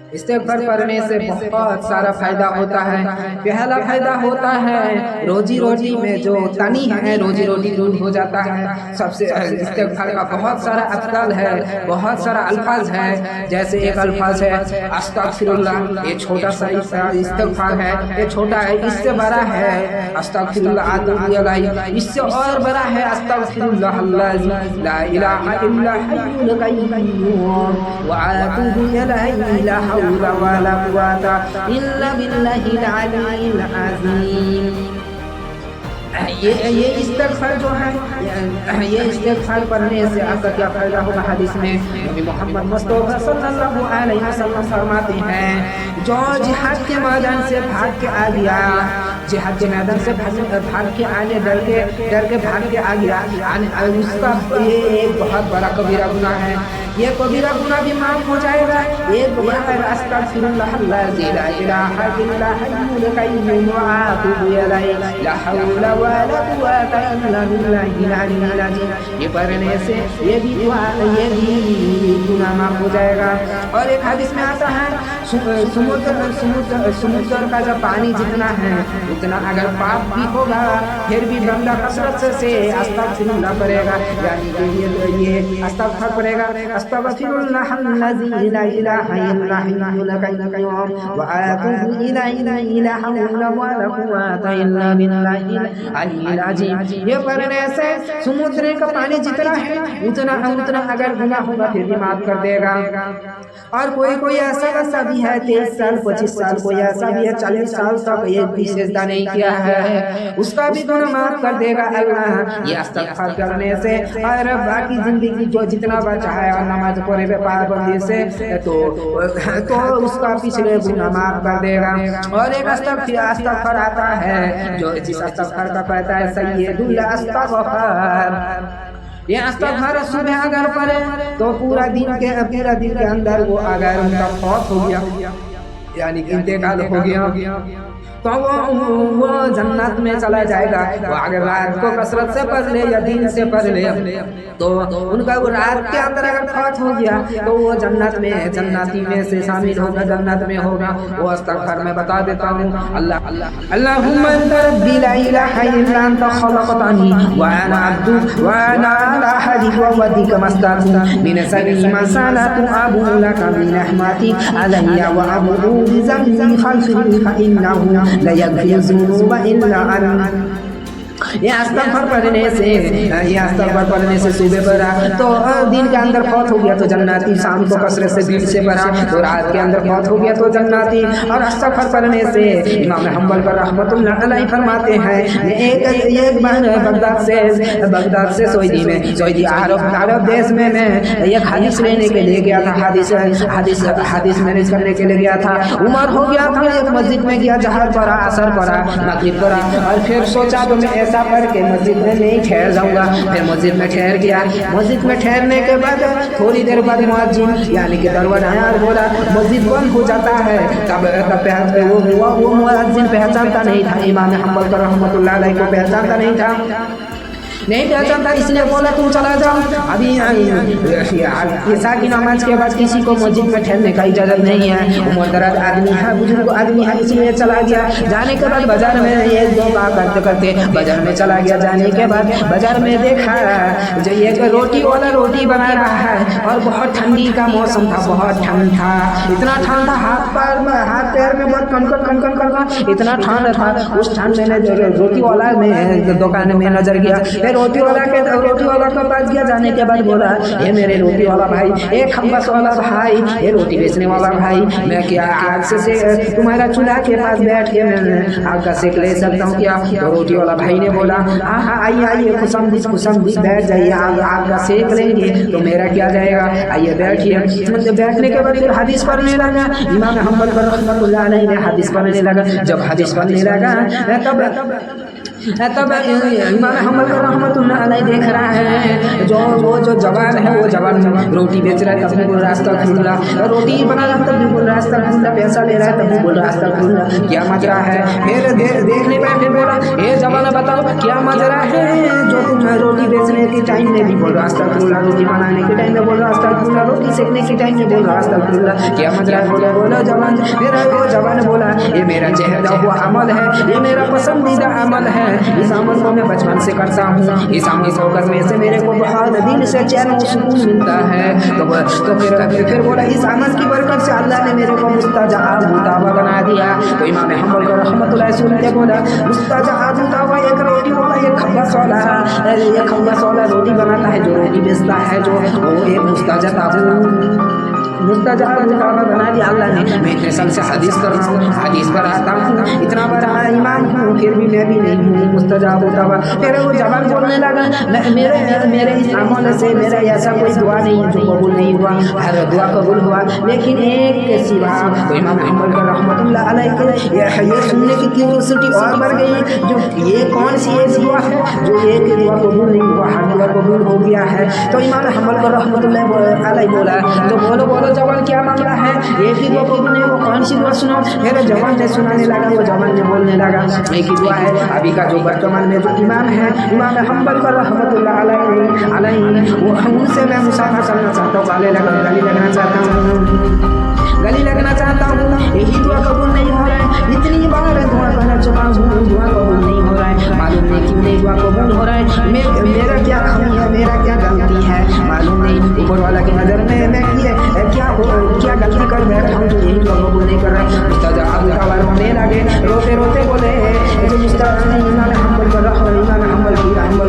इस्तिग़फ़ार पढ़ने से बहुत सारा फ़ायदा होता है। पहला फ़ायदा होता है रोजी रोटी में जो तनी है, रोजी रोटी दूर हो जाता है। सबसे इस्तिग़फ़ार का बहुत सारा अफ़ज़ाल है, बहुत सारा अल्फाज है। जैसे एक अल्फाज है अस्तग़फ़िरुल्लाह, ये छोटा सा इस्तिग़फ़ार है, ये छोटा है। इससे बड़ा है अस्तग़फ़िरुल्लाह अतूबु इलैह, इससे और बड़ा है अस्तग़फ़िरुल्लाह अल्लज़ी ला इलाहा इल्ला हय्युल क़य्यूम व अतूबु इलैहि ला हौला वला कुव्वता इल्ला बिल्लाहिल अलिय्यिल अज़ीम। ये इस्तिग़फ़ार जो है, ये इस्तिग़फ़ार पढ़ने से आपका क्या फ़ायदा होगा। हदीस में नबी मोहम्मद मुस्तफ़ा सल्लल्लाहु अलैहि वसल्लम फरमाते हैं, जो जिहाद के मैदान से भाग के आ गया, जिहाद के मैदान से भाग के आने डर के भाग के आ गया, उसका ये एक बहुत बड़ा कबीरा गुनाह है। ये कबीरा गुनाह भी माफ़ हो जाएगा। एक अस्तग़फ़िरुल्लाह अल्लज़ी ला इलाहा इल्ला हय्युल क़य्यूम व अतूबु इलैहि ला हौला वला कुव्वता इल्ला बिल्लाहिल अलिय्यिल अज़ीम। ये पढ़ने से ये भी गुनाह माफ़ हो जाएगा। और एक हदीस में आता है समुद्र का जब पानी जितना है उतना अगर पाप भी होगा फिर भी बंदा कसरत से अस्तग़फ़िरुल्लाह पढ़ेगा, यानी कि ये अस्तग़फ़ार पढ़ेगा। अस्तग़फ़िरुल्लाह अल्लज़ी ला इलाहा इल्ला हुवल क़य्यूम व अतूबु इलैहि ला हौला वला कुव्वता इल्ला बिल्लाहिल अलिय्यिल अज़ीम। ये पढ़ने से समुद्र का पानी जितना है उतना अगर गुनाह होगा फिर भी माफ़ कर देगा। और कोई ऐसा भी है 23 साल 25 साल, कोई ऐसा भी है 40 साल तक ये विशेषता नहीं किया है, उसका भी गुनाह माफ़ कर देगा अल्लाह, ये इस्तिग़फ़ार करने से। और बाकी ज़िंदगी जो जितना बचा है और नमाज़ पढ़े पे पाबंदी से तो उसका पिछले गुनाह माफ़ कर देगा। और एक इस्तिग़फ़ार आता है जो जिस इस्तिग़फ़ार का कहता है सय्यदुल इस्तिग़फ़ार। ये इस्तिग़फ़ार सुबह अगर पढ़े तो पूरा दिन के अंदर वो अगर उनका फौत हो गया, यानी कि इंतकाल हो गया, तो वो जन्नत में चला जाएगा। वो अगर रात को कसरत से पढ़ ले या दिन से पढ़ ले तो उनका वो रात के अंदर अगर फौत हो गया तो वो जन्नती में से शामिल होगा, जन्नत में होगा। वो इस्तिग़फ़ार मैं बता देता हूँ। अल्लाहुम्मा अंता रब्बी ला इलाहा इल्ला अंता खलक़तनी व अना अब्दुक व अना अला अहदिक व वअदिक मस्ततअतु मिन शर्रि मा सनअतु अबूउ लका बिनिअमतिक अलैया व अबूउ बिज़ंबी फ़ाग़फ़िरली फ़इन्नहु ला यग़फ़िरु ज़ुनूबा इल्ला अंत। ये इस्तिग़फ़ार पढ़ने से सुबह पढ़ा तो दिन के अंदर फौत हो गया तो जन्नती, शाम को कसरत से दिन से पढ़ा तो रात के अंदर फौत हो गया तो जन्नती। और इस्तिग़फ़ार पढ़ने से इमाम हम्बल पर रहमतुल्लाह अलैहि फरमाते हैं, एक बगदाद से सऊदी अरब देश में मैं एक हदीस लेने के लिए गया था, हदीस मैनेज करने के लिए गया था। उमर हो गया था, एक मस्जिद में गया, जहर पढ़ा, असर पढ़ा, मगरिब पढ़ा और फिर सोचा तो मैं ऐसा पढ़ के मस्जिद में नहीं ठहर जाऊंगा। फिर मस्जिद में ठहर गया। मस्जिद में ठहरने के बाद थोड़ी देर बाद मुअज्जिन यानी कि दरवाजा आया और बोला मस्जिद बंद हो जाता है। तब वो मुअज्जिन पहचानता नहीं था, इमाम हम्बल पर रहमतुल्लाह अलैहि को पहचानता नहीं पहचानता, इसलिए बोला तुम चला जाओ, अभी ईशा की नमाज के बाद किसी को मस्जिद में ठहरने का इजाज़त नहीं है। उम्र दराज आदमी है, बुजुर्ग आदमी है, इसलिए चला गया। जाने के बाद बाजार में एक दो बात करते बाजार में चला गया। जाने के बाद बाजार में देखा जो एक रोटी वाला रोटी बना रहा है और बहुत ठंडी का मौसम था, बहुत ठंड था, इतना ठंड था हाथ पैर में बहुत कनकन इतना ठंड था। उस ठंड में रोटी वाला में दुकान में नजर गया, रोटी वाला के पास गया। जाने के बाद बोला ये मेरे रोटी वाला भाई, एक खम्बस वाला भाई, ये रोटी बेचने वाला भाई, मैं क्या आज से तुम्हारा चूल्हा के पास बैठ के मैं आग का सेक ले सकता हूँ क्या? तो रोटी वाला भाई ने बोला हाँ आइए खुशमदीद बैठ जाइए, आग का सेक लेंगे तो मेरा क्या जाएगा, आइए बैठिए। बैठने के बाद फिर हदीस पढ़ने लगा। इमाम हम्बल पर रहमतुल्लाह अलैहि ने हदीस पढ़ने लगा। जब हदीस पढ़ने लगा तब तब इमाम हम्बल रहमतुल्लाह अलैह देख रहा है जो जवान है वो जवान रोटी बेच रहा है, तब भी बोल रहा अस्तगफिरुल्लाह, रोटी बना रहा तब भी बोल रहा अस्तगफिरुल्लाह, पैसा ले रहा है तब भी बोल रहा अस्तगफिरुल्लाह, क्या मजरा है। फिर देखने पे फिर बोला ये जवान बताओ क्या मजरा है जो तुम रोटी बेचने के टाइम में भी बोल रहा अस्तगफिरुल्लाह, रोटी बनाने के टाइम में बोल रहा अस्तगफिरुल्लाह, रोटी सेकने के टाइम में बोल रहा अस्तगफिरुल्लाह, क्या मजरा है। बोला जवान, फिर वो जवान बोला ये मेरा चेहरा हुआ अमल है, ये मेरा पसंदीदा अमल है, इस अमल को मैं बचपन से करता हूँ, इस अमल को करने से मेरे को बहुत दिल से चैन और सुकून मिलता है। तो फिर बोला इस अमल की बरकत से अल्लाह ने मेरे को मुस्ताजाब मुताबा बना दिया। तो इमाम हम्बल रहमतुल्लाह सुन के बोला मुस्ताजाब मुताबा एक रोटी होता है, एक खब्बा सोला रोटी बनाता है, जो रोटी बेचता है जो वो एक मुस्ताजाब मुताबा बना दिया अल्लाह ने। मैं इतने साल से हदीस कर रहा हूँ, हदीस पर आता हूँ, इतना बड़ा इमाम हूँ, फिर भी मैं भी नहीं हूँ मुस्ताजाब मुताबा। फिर वो जवान बोलने लगा मेरे इस अमल से मेरा ऐसा कोई दुआ नहीं है जो कबूल नहीं हुआ, हर दुआ कबूल हुआ, लेकिन एक के सिवा। तो इमाम हम्बल रहमतुल्लाह अलैह ये सुनने की क्यूरियोसिटी और बढ़ गई, जो ये कौन सी एक दुआ है जो एक दुआ कबूल नहीं हुआ, हर दुआ कबूल हो गया है। तो इमाम हम्बल रहमतुल्लाह अलैह बोला तो बोलो जवान क्या मामला है, एक ही दुआ कबूल नहीं, वो कौन सी दुआ सुनाओ। फिर जवान ने सुनाने लगा, वो जवान ने बोलने लगा एक ही दुआ है, अभी का जो वर्तमान में जो इमाम है इमाम हम्बल रहमतुल्लाह अलैह वो उनसे मैं मुसाफा करना चाहता हूँ, गले लगना चाहता हूँ, यही दुआ कबूल नहीं हो रहा है, इतनी बार दुआ करना चुका हूँ, दुआ कबूल नहीं हो रहा है, मालूम नहीं क्यों नहीं दुआ कबूल हो रहा है, मेरा क्या खामी है, मेरा क्या गलती है, मालूम नहीं ऊपर वाला की नज़र में मैं क्या गलती कर बैठा हूँ जो यही दुआ कबूल नहीं कर रहा है। मुस्ताजाब मुताबा रोने लगे, रोते बोले जो इमाम हम्बल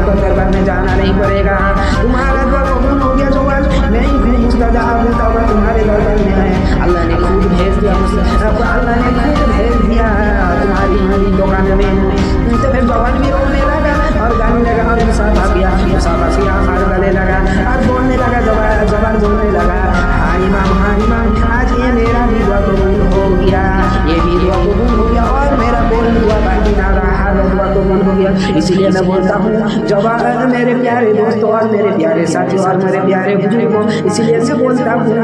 को दरबार में जाना नहीं पड़ेगा, तुम्हारा दुआ कबूल हो गया, जो मैं ही हूँ मुस्ताजाब मुताबा तुम्हारे दरबार में है, अल्लाह ने खुद भेज दिया तुम्हारी दुकान में। तो फिर जवान भी रोने लगा और गाने लगा और मुसाफा किया और गले लगा और बोलने लगा, जवान बोलने लगा हाँ इमाम आज ये मेरा भी दुआ कबूल हो गया, ये भी दुआ कबूल हो गया और मेरा कोई दुआ बाकी ना रहा, दुआ कबूल हो गया। इसीलिए मैं बोलता हूँ जवान मेरे प्यारे दोस्तों और मेरे प्यारे साथियों और मेरे प्यारे बुजुर्गों, इसीलिए मैं बोलता हूँ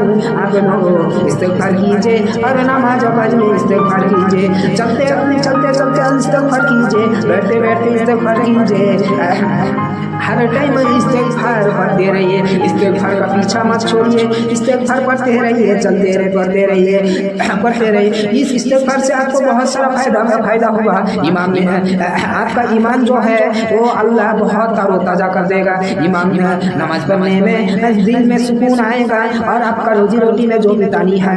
आप लोग इस्तिग़फ़ार कीजिए और नमाज़ में इस्तिग़फ़ार कीजिए, चलते इस्तिग़फ़ार कीजिए, बैठते इस्तिग़फ़ार कीजिए, हर टाइम इस्तिग़फ़ार पढ़ते रहिए, इस्तिग़फ़ार का पीछा मत छोड़िए, इस्तिग़फ़ार पढ़ते रहिए, चलते रहिए। इस इस्तिग़फ़ार से आपको बहुत सारा फायदा हुआ। ईमान में आपका ईमान जो है वो अल्लाह बहुत तरोताज़ा कर देगा। ईमान में नमाज पढ़ने में दिल में सुकून आएगा और आपका रोजी रोटी में जो भी तानी है,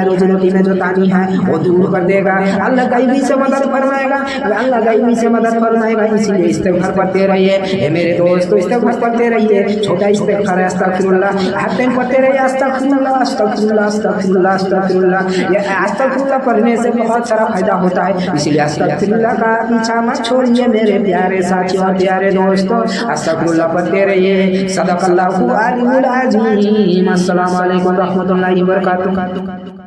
वो दूर कर देगा। अल्लाह गैबी से मदद फरमाएगा, इसीलिए इस्तिग़फ़ार पढ़ते रहिए मेरे दोस्तों, इस्तिग़फ़ार पढ़ते रहिए, छोटा इस्तिग़फ़ार है अस्तग़फ़िरुल्लाह, हर टाइम पढ़ते रहिए अस्तग़फ़िरुल्लाह पढ़ने से बहुत सारा फायदा होता है, इसलिए अस्तग़फ़िरुल्लाह का पीछा मत छोड़िए मेरे प्यारे साथियों और प्यारे दोस्तों, अस्तग़फ़िरुल्लाह पढ़ते रहिए। सदक़ल्लाहु अल-अज़ीम। अस्सलामु अलैकुम रहमतुल्लाहि व बरकातुहू।